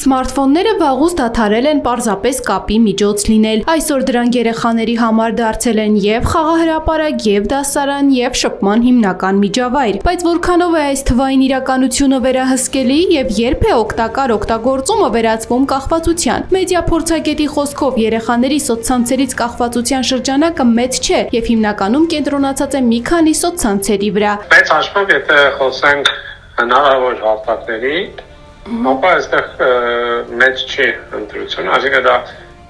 Սմարթֆոնները վաղուց դադարել են պարզապես կապի միջոց լինել։ Այսօր դրանք երեխաների համար դարձել են եւ խաղահրապարակ, եւ դասարան, եւ շփման հիմնական միջավայր։ Բայց որքանով է այս թվային իրականությունը վերահսկելի եւ երբ է օգտակար օգտագործումը վերածվում կախվածության։ Մեդիա փորձագետի խոսքով երեխաների սոցցանցերից կախվածության շրջանակը մեծ չէ եւ հիմնականում կենտրոնացած է մի քանի սոցցանցերի վրա։ Բայց հաշվով եթե խոսենք հնարավոր հարթակների, ապա այստեղ մեծ չի ընտրություն, այսինքն դա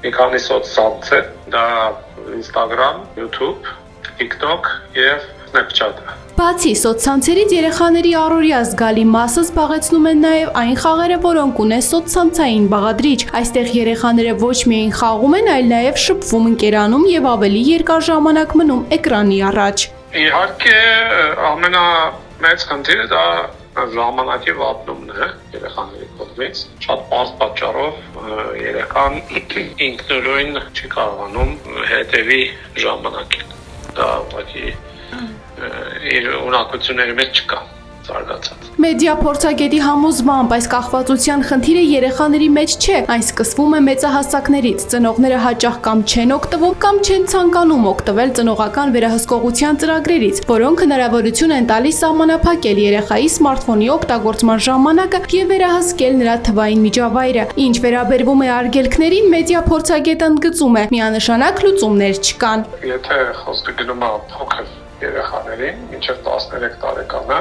մի քանի սոցցանց է, դա Instagram, YouTube, TikTok եւ Snapchat-ը։ Բացի սոցցանցերից երեխաների առօրյա զգալի մասը զբաղեցնում են նաև այն խաղերը, որոնք ունեն սոցցանցային բաղադրիչ։ Այստեղ երեխաները ոչ միայն խաղում են, այլ նաև շփվում, ընկերանում եւ ավելի երկար ժամանակ մնում էկրանի առաջ։ Իհարկե ամենամեծ խնդիրը դա ժամանակի վատնումն է երեխաների կողմից։ Շատ բարձ պատճառով երեխան ինքնուրույն չի կարողանում հետևի ժամանակին։ Դա ուղղակի իր ունակությունների մեջ չկա զարգացած։ Մեդիա փորձագետի համոզմամբ այս կախվածության խնդիրը երեխաների մեջ չէ, այն սկսվում է մեծահասակներից։ Ծնողները հաճախ կամ չեն օգտվում, կամ չեն ցանկանում օգտվել ծնողական վերահսկողության ծրագրերից, որոնք հնարավորություն են տալիս սահմանափակել երեխայի սմարթֆոնի օգտագործման ժամանակը եւ վերահսկել նրա թվային միջավայրը։ Ինչ վերաբերվում է արգելքներին, մեդիա փորձագետը ընդգծում է՝ միանշանակ լուծումներ չկան։ Եթե խոսքը գնում է փոքր երեխաներին, մինչև 13 տարեկանը,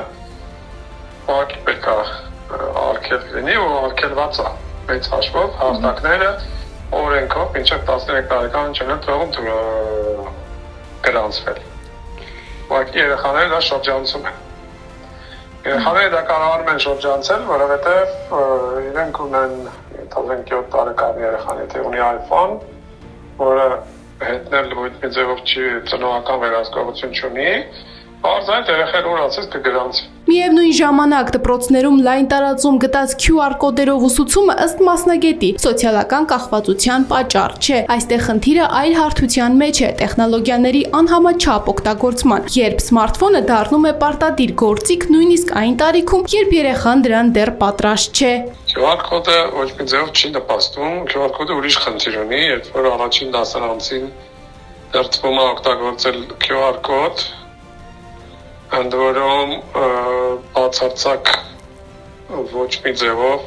ուղղակի պետք է արգելք լինի ու արգելված է մեծ հաշվով հարթակները օրենքով մինչև 13 տարեկան չեն թողում գրանցվել։ Ուղղակի երեխաները դա շրջանցում են։ Երեխաները դա կարողանում են շրջանցել, որովհետև իրենք ունեն 7 տարեկան երեխան, եթե ունի iPhone, որը հետնել ոչ մի ձևով չի ծնողական վերահսկողություն չունի, Արզայդ երեխան ունացած կգրանցի։ Միևնույն ժամանակ դպրոցներում լայն տարածում գտած QR կոդերով ուսուցումը ըստ մասնագետի սոցիալական կախվածության պատճառ չէ։ Այստեղ խնդիրը այլ հարթության մեջ է՝ տեխնոլոգիաների անհամաչափ օգտագործման, երբ սմարթֆոնը դառնում է պարտադիր գործիք նույնիսկ այն տարիքում, երբ երեխան դրան դեռ պատրաստ չէ։ QR կոդը ոչ մի ձևով չի նպաստում, QR կոդը ուրիշ խնդիր ունի, երբ որ առաջին դասարանցին դրդվում է օգտագործել QR կոդ, ընդ որում բացարձակ ոչ մի ձևով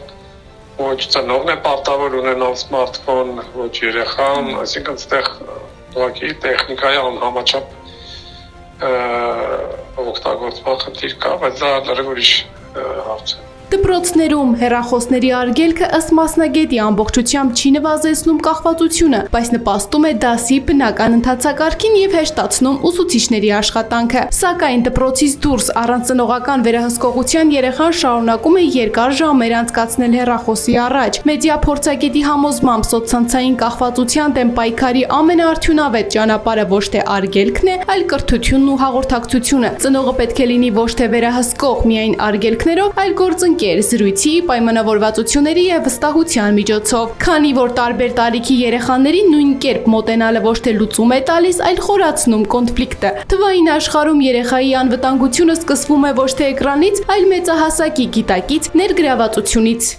ոչ ծնողն է պարտավոր ունենալ սմարթֆոն, ոչ երեխան, այսինքն այստեղ ուղղակի տեխնիկայի անհամաչափ օգտագործման խնդիր կա, բայց դա լրիվ ուրիշ հարց է։ Դպրոցներում հեռախոսների արգելքը ըստ մասնագետի ամբողջությամբ չի նվազեցնում կախվածությունը, բայց նպաստում է դասի բնական ընթացակարգին եւ հեշտացնում ուսուցիչների աշխատանքը։ Սակայն դպրոցից դուրս առանց ծնողական վերահսկողության երեխան շարունակում է երկար ժամեր անցկացնել հեռախոսի առաջ։ Մեդիա փորձագետի համոզմամբ սոցցանցային կախվածության դեմ պայքարի ամենաարդյունավետ ճանապարհը ոչ թե արգելքն է, այլ կրթությունն ու հաղորդակցությունը։ Ծնողը պետք է լինի ոչ թե վերահսկող միայն արգելքներով, այլ գործընկեր զրույցի, պայմանավորվածությունների եւ վստահության միջոցով։ Քանի որ տարբեր տարիքի երեխաներին նույն կերպ մոտենալը ոչ թե լուծում է տալիս, այլ խորացնում կոնֆլիկտը։ Թվային աշխարհում երեխայի անվտանգությունը սկսվում է ոչ թե էկրանից, այլ մեծահասակի գիտակից, ներգրավվածությունից։